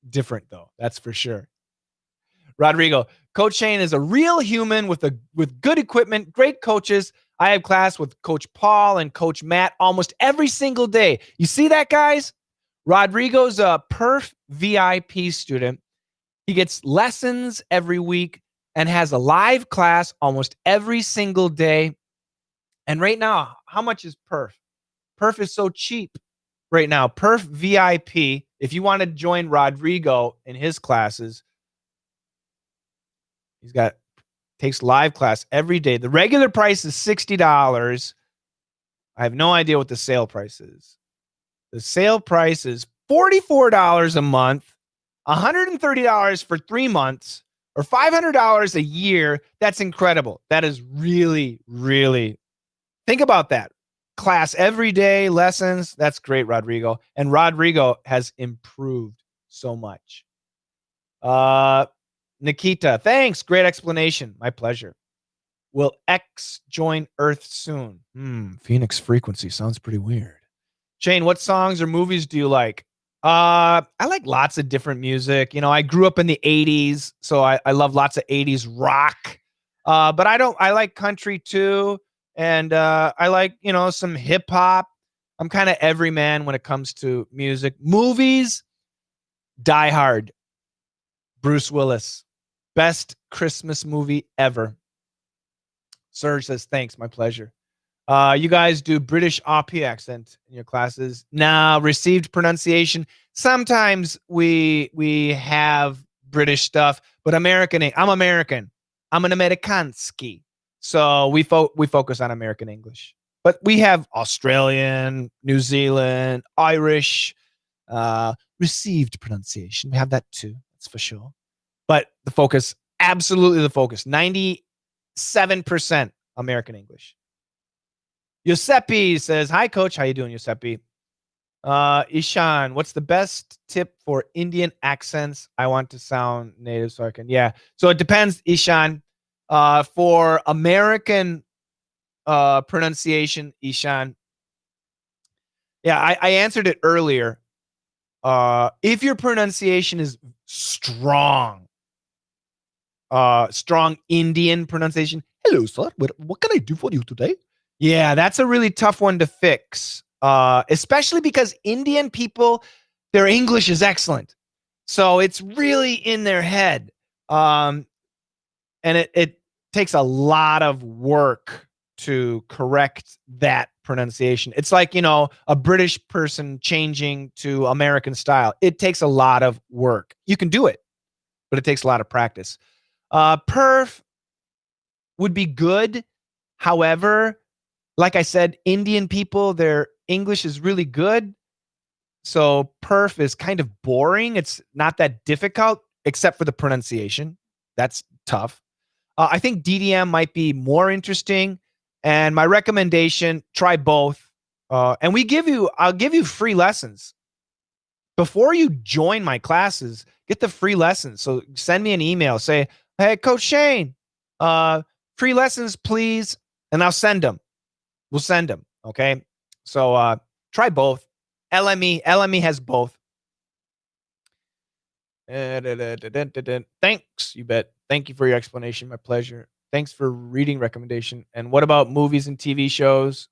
different, though. That's for sure. Rodrigo, Coach Shane is a real human with good equipment, great coaches. I have class with Coach Paul and Coach Matt almost every single day. You see that, guys? Rodrigo's a Perf VIP student. He gets lessons every week and has a live class almost every single day. And right now, how much is Perf? Perf is so cheap right now. Perf VIP, if you want to join Rodrigo in his classes, takes live class every day. The regular price is $60. I have no idea what the sale price is. The sale price is $44 a month, $130 for 3 months, or $500 a year. That's incredible. That is really, really, think about that. Class every day, lessons. That's great, Rodrigo. And Rodrigo has improved so much. Nikita, thanks. Great explanation. My pleasure. Will X join Earth soon? Phoenix frequency sounds pretty weird. Shane, what songs or movies do you like? I like lots of different music. I grew up in the 80s, so I love lots of 80s rock. But I like country too. And I like, some hip hop. I'm kind of every man when it comes to music. Movies, Die Hard, Bruce Willis. Best Christmas movie ever. Serge says, thanks, my pleasure. You guys do British RP accent in your classes? Nah, received pronunciation. Sometimes we have British stuff, but American. I'm American. I'm an Amerikanski. So we focus on American English. But we have Australian, New Zealand, Irish, received pronunciation. We have that too. That's for sure. But the focus, absolutely the focus, 97% American English. Giuseppe says, hi, Coach. How you doing, Giuseppe? Ishan, what's the best tip for Indian accents? I want to sound native so I can. Yeah. So it depends, Ishan. For American pronunciation, Ishan. Yeah, I answered it earlier. If your pronunciation is strong, strong Indian pronunciation. Hello, sir. What can I do for you today? Yeah, that's a really tough one to fix, especially because Indian people, their English is excellent. So it's really in their head. Um, and it takes a lot of work to correct that pronunciation. It's like, a British person changing to American style. It takes a lot of work. You can do it, but it takes a lot of practice. Perf would be good. However, like I said, Indian people, their English is really good. So perf is kind of boring. It's not that difficult, except for the pronunciation. That's tough. I think DDM might be more interesting. And my recommendation, try both. And I'll give you free lessons. Before you join my classes, get the free lessons. So send me an email. Say, hey, Coach Shane, free lessons, please. And I'll send them. We'll send them. Okay. So try both. LME has both. Thanks, you bet. Thank you for your explanation. My pleasure. Thanks for reading recommendation. And what about movies and TV shows?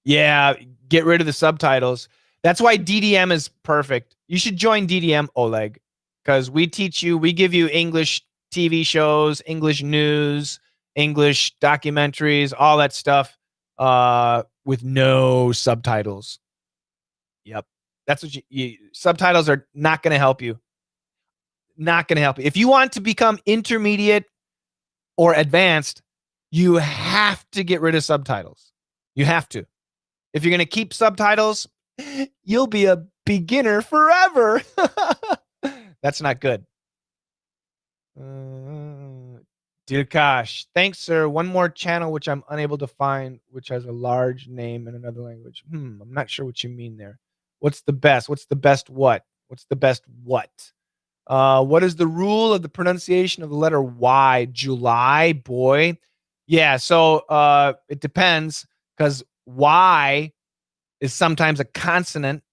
Yeah, get rid of the subtitles. That's why DDM is perfect. You should join DDM, Oleg, because we give you English TV shows, English news, English documentaries, all that stuff with no subtitles. Yep. That's what subtitles are not going to help you. Not going to help you. If you want to become intermediate or advanced, you have to get rid of subtitles. You have to. If you're going to keep subtitles, you'll be a beginner forever. That's not good. Dear Kash, thanks, sir. One more channel which I'm unable to find, which has a large name in another language. I'm not sure what you mean there. What's the best? What's the best what? What's the best what? What is the rule of the pronunciation of the letter Y? July, boy. Yeah, so it depends, because Y is sometimes a consonant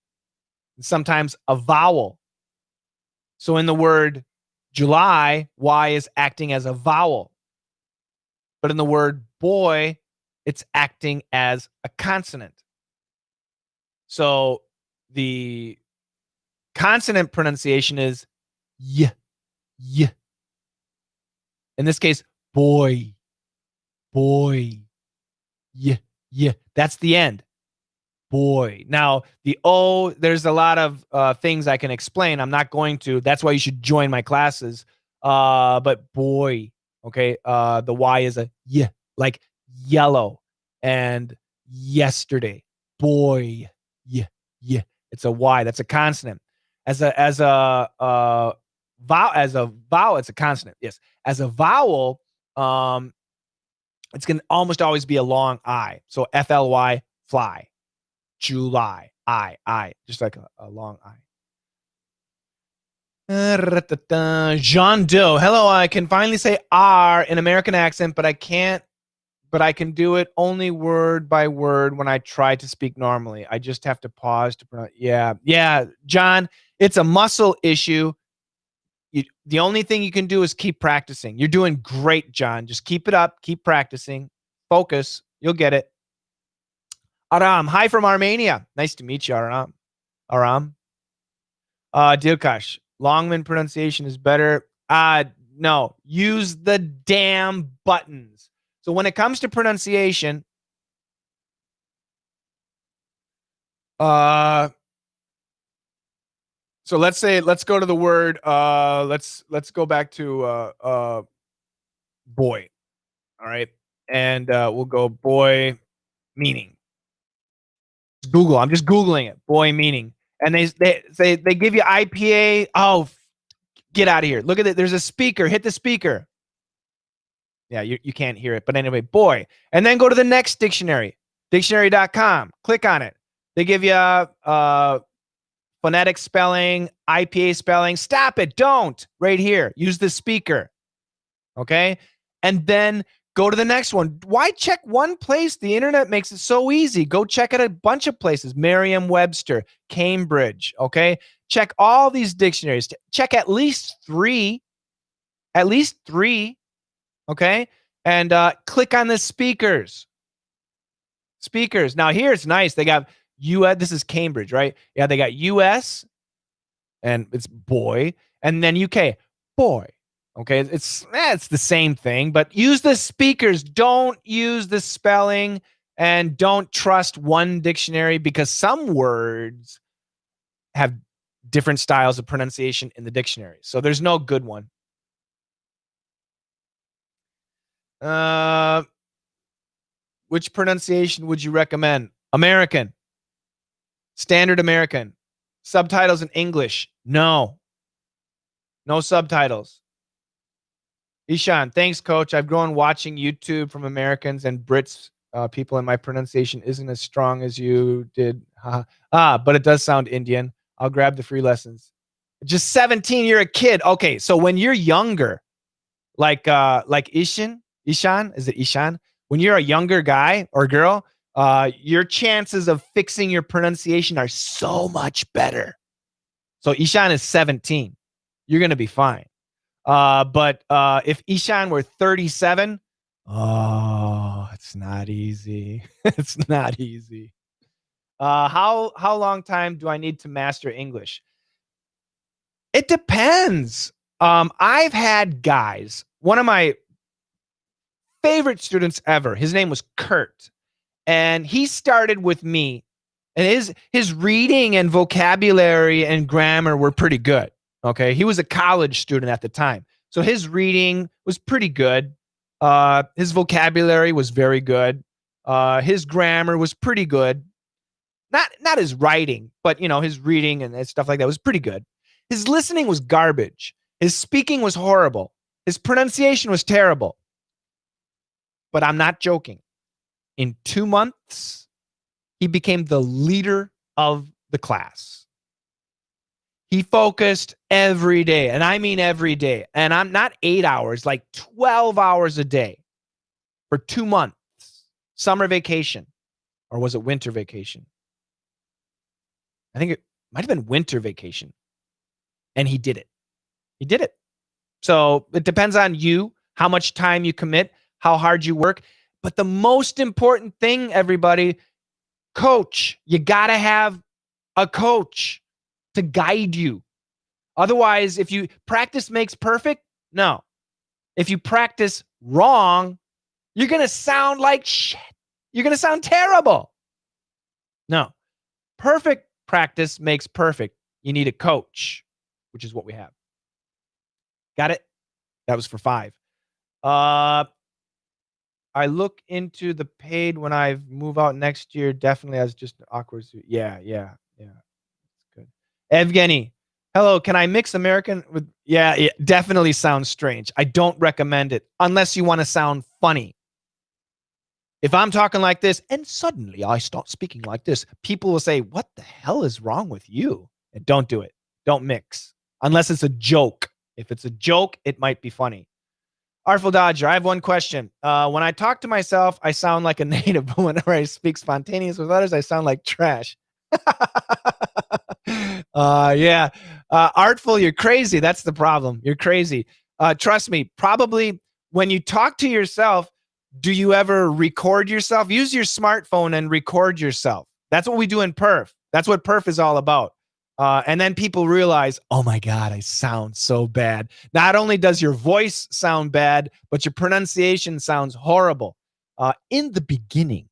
and sometimes a vowel. So in the word July, Y is acting as a vowel. But in the word boy, it's acting as a consonant. So the consonant pronunciation is y, y. In this case, boy, boy, y, y. That's the end. Boy. Now, the O, there's a lot of things I can explain. I'm not going to. That's why you should join my classes. But boy, okay, the Y is a y, like yellow, and yesterday. Boy, y, y. It's a Y. That's a consonant. As a vowel, it's a consonant. Yes. As a vowel, it's gonna almost always be a long I. So FLY, fly. July, I, just like a long I. Jean Doe, hello. I can finally say R in American accent, but I can't. But I can do it only word by word when I try to speak normally. I just have to pause to pronounce. Yeah, John. It's a muscle issue. The only thing you can do is keep practicing. You're doing great, John. Just keep it up. Keep practicing. Focus. You'll get it. Aram, hi from Armenia. Nice to meet you, Aram. Dilkash, Longman pronunciation is better. No, use the damn buttons. So when it comes to pronunciation, so let's go to the word, let's go back to boy. All right. And we'll go boy meaning. Google. I'm just Googling it. Boy meaning. And they give you IPA. Oh, get out of here. Look at it. There's a speaker. Hit the speaker. Yeah, you can't hear it. But anyway, boy. And then go to the next dictionary. Dictionary.com. Click on it. They give you phonetic spelling, IPA spelling. Stop it. Don't. Right here. Use the speaker. Okay? And then go to the next one. Why check one place? The internet makes it so easy. Go check at a bunch of places. Merriam-Webster, Cambridge, okay? Check all these dictionaries. Check at least 3. At least 3. Okay. And click on the speakers. Speakers. Now, here it's nice. They got US. This is Cambridge, right? Yeah, they got US and it's boy. And then UK, boy. Okay. It's the same thing, but use the speakers. Don't use the spelling and don't trust one dictionary because some words have different styles of pronunciation in the dictionary. So there's no good one. Which pronunciation would you recommend? American. Standard American. Subtitles in English. No. No subtitles. Ishan, thanks, coach. I've grown watching YouTube from Americans and Brits people, and my pronunciation isn't as strong as you did. But it does sound Indian. I'll grab the free lessons. Just 17, you're a kid. Okay, so when you're younger, like Ishan, is it Ishan? When you're a younger guy or girl, your chances of fixing your pronunciation are so much better. So Ishan is 17. You're going to be fine. But if Ishan were 37, it's not easy. It's not easy. How long time do I need to master English? It depends. I've had guys, one of my favorite students ever, his name was Kurt, and he started with me, and his reading and vocabulary and grammar were pretty good. Okay, he was a college student at the time, so his reading was pretty good. His vocabulary was very good. His grammar was pretty good. Not his writing, but his reading and stuff like that was pretty good. His listening was garbage. His speaking was horrible. His pronunciation was terrible. But I'm not joking. In 2 months, he became the leader of the class. He focused every day, and I mean every day. And I'm not 8 hours, like 12 hours a day for 2 months. Summer vacation, or was it winter vacation? I think it might have been winter vacation. And he did it. He did it. So it depends on you, how much time you commit, how hard you work. But the most important thing, everybody, coach. You got to have a coach to guide you. Otherwise, if you practice makes perfect, no. If you practice wrong, you're going to sound like shit. You're going to sound terrible. No. Perfect practice makes perfect. You need a coach, which is what we have. Got it? That was for 5. I look into the paid when I move out next year. Definitely as just awkward. Yeah. Good. Evgeny, hello. Can I mix American with? Yeah, it definitely sounds strange. I don't recommend it unless you want to sound funny. If I'm talking like this and suddenly I start speaking like this, people will say, "What the hell is wrong with you?" And don't do it. Don't mix unless it's a joke. If it's a joke, it might be funny. Artful Dodger, I have one question. When I talk to myself, I sound like a native, but whenever I speak spontaneous with others, I sound like trash. Yeah. Artful, you're crazy. That's the problem. You're crazy. Trust me, probably when you talk to yourself, do you ever record yourself? Use your smartphone and record yourself. That's what we do in Perf. That's what Perf is all about. And then people realize, oh my God, I sound so bad. Not only does your voice sound bad, but your pronunciation sounds horrible in the beginning.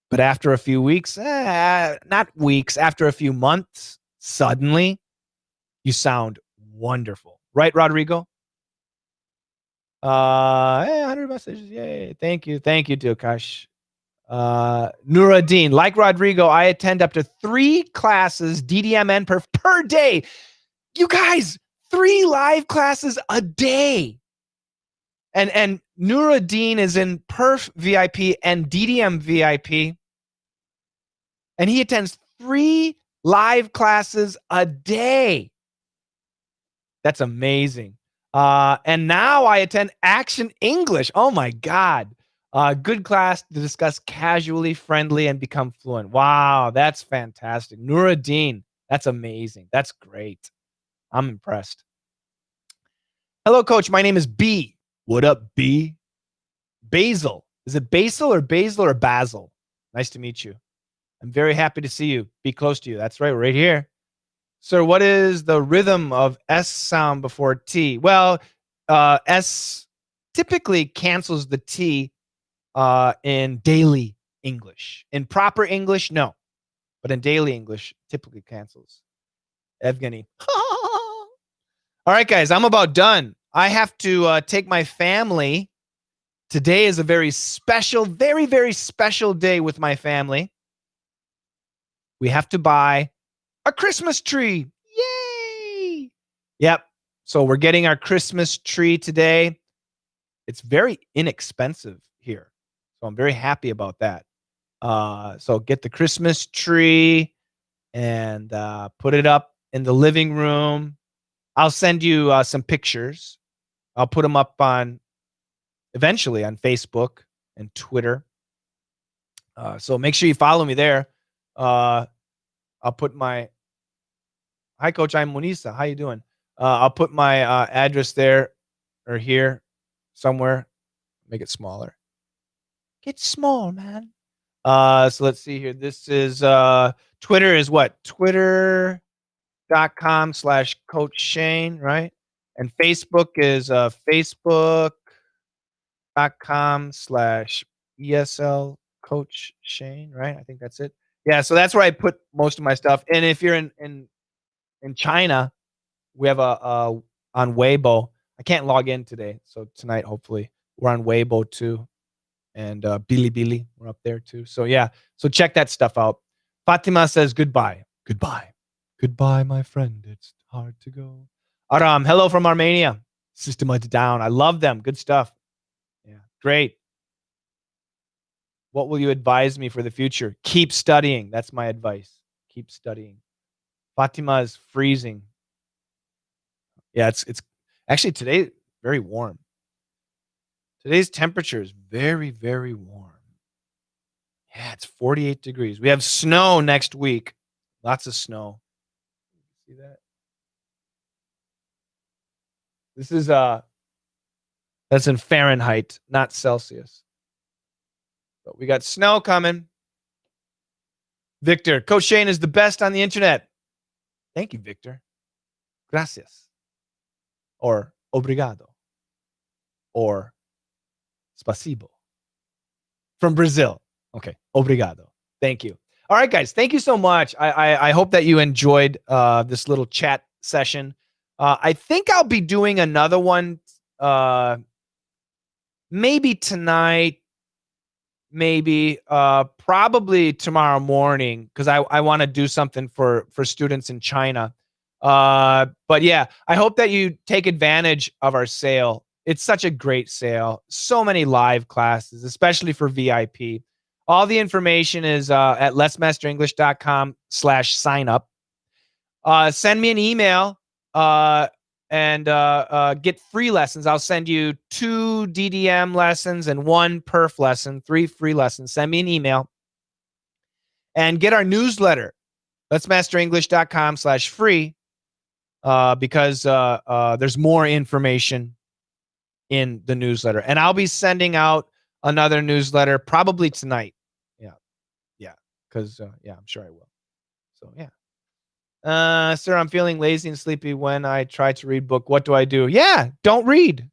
But after a few weeks, not weeks, after a few months, suddenly you sound wonderful. Right, Rodrigo? 100 messages. Yay. Thank you, Dukash. Nuruddin, like Rodrigo, I attend up to 3 classes, DDMN per day. You guys, 3 live classes a day. And Nuruddin is in Perf VIP and DDM VIP. And he attends 3 live classes a day. That's amazing. And now I attend Action English. Oh my God. Good class to discuss casually, friendly, and become fluent. Wow, that's fantastic. Nuruddin, that's amazing. That's great. I'm impressed. Hello, coach. My name is B. What up, B? Basil. Is it Basil or Basil? Nice to meet you. I'm very happy to see you. Be close to you. That's right, right here. Sir, what is the rhythm of S sound before T? Well, S typically cancels the T in daily English. In proper English, no. But in daily English, typically cancels. Evgeny. All right, guys, I'm about done. I have to take my family. Today is a very special, very, very special day with my family. We have to buy a Christmas tree. Yay! Yep. So we're getting our Christmas tree today. It's very inexpensive here. So I'm very happy about that. So get the Christmas tree and put it up in the living room. I'll send you some pictures. I'll put them up eventually on Facebook and Twitter. So make sure you follow me there. I'll put my hi, Coach. I'm Monisa. How you doing? I'll put my address there or here somewhere. Make it smaller. Get small, man. So let's see here. This is Twitter is what? Twitter.com/Coach Shane, right? And Facebook is Facebook.com/ESL Coach Shane, right? I think that's it. Yeah, so that's where I put most of my stuff. And if you're in China, we have a on Weibo. I can't log in today, so tonight hopefully we're on Weibo too, and Bilibili, we're up there too. So yeah, so check that stuff out. Fatima says goodbye, goodbye, my friend. It's hard to go. Aram, hello from Armenia. Systemized down. I love them. Good stuff. Yeah, great. What will you advise me for the future? Keep studying. That's my advice. Keep studying. Fatima is freezing. Yeah, it's actually today very warm. Today's temperature is very, very warm. Yeah, it's 48 degrees. We have snow next week. Lots of snow. See that? This is that's in Fahrenheit, not Celsius. But we got snow coming. Victor, Coach Shane is the best on the internet. Thank you, Victor. Gracias. Or obrigado. Or spasibo. From Brazil. Okay. Obrigado. Thank you. All right, guys. Thank you so much. I hope that you enjoyed this little chat session. I think I'll be doing another one maybe tonight, maybe probably tomorrow morning, because I want to do something for students in China. But yeah, I hope that you take advantage of our sale. It's such a great sale. So many live classes, especially for VIP. All the information is at letsmasterenglish.com/sign up. Send me an email and get free lessons. I'll send you 2 DDM lessons and 1 perf lesson, 3 free lessons. Send me an email and get our newsletter, letsmasterenglish.com/free, because there's more information in the newsletter. And I'll be sending out another newsletter probably tonight. Yeah, because yeah, I'm sure I will. So yeah. Sir, I'm feeling lazy and sleepy when I try to read book. What do I do? Yeah, don't read.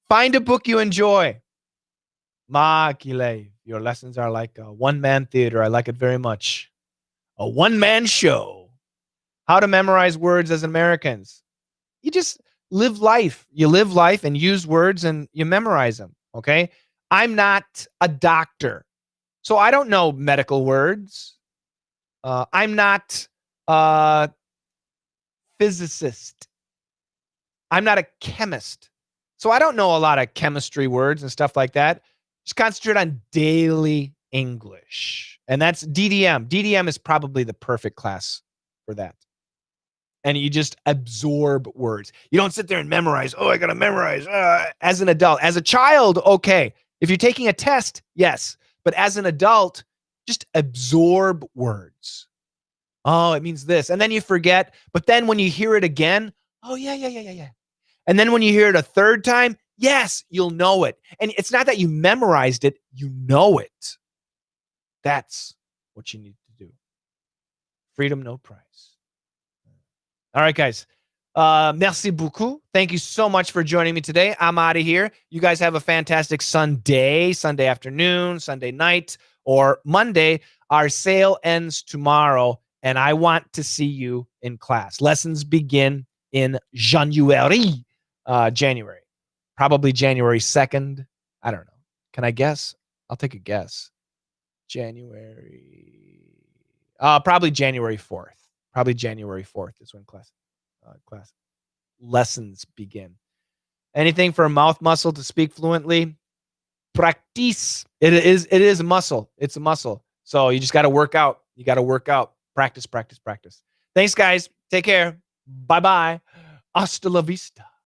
Find a book you enjoy. Ma Kile, your lessons are like a one-man theater. I like it very much. A one-man show. How to memorize words as Americans. You just live life. You live life and use words and you memorize them, okay? I'm not a doctor, so I don't know medical words. I'm not physicist. I'm not a chemist. So I don't know a lot of chemistry words and stuff like that. Just concentrate on daily English. And that's DDM. DDM is probably the perfect class for that. And you just absorb words. You don't sit there and memorize. Oh, I got to memorize. As an adult. As a child, okay. If you're taking a test, yes. But as an adult, just absorb words. Oh, it means this. And then you forget. But then when you hear it again, oh, yeah. And then when you hear it a third time, yes, you'll know it. And it's not that you memorized it, you know it. That's what you need to do. Freedom, no price. All right, guys. Merci beaucoup. Thank you so much for joining me today. I'm out of here. You guys have a fantastic Sunday afternoon, Sunday night, or Monday. Our sale ends tomorrow, and I want to see you in class. Lessons begin in January. Probably January 2nd. I don't know. Can I guess? I'll take a guess. Probably January 4th. Probably January 4th is when class lessons begin. Anything for a mouth muscle to speak fluently? Practice. It is a muscle. It's a muscle. So you just got to work out. You got to work out. Practice, practice, practice. Thanks, guys. Take care. Bye-bye. Hasta la vista.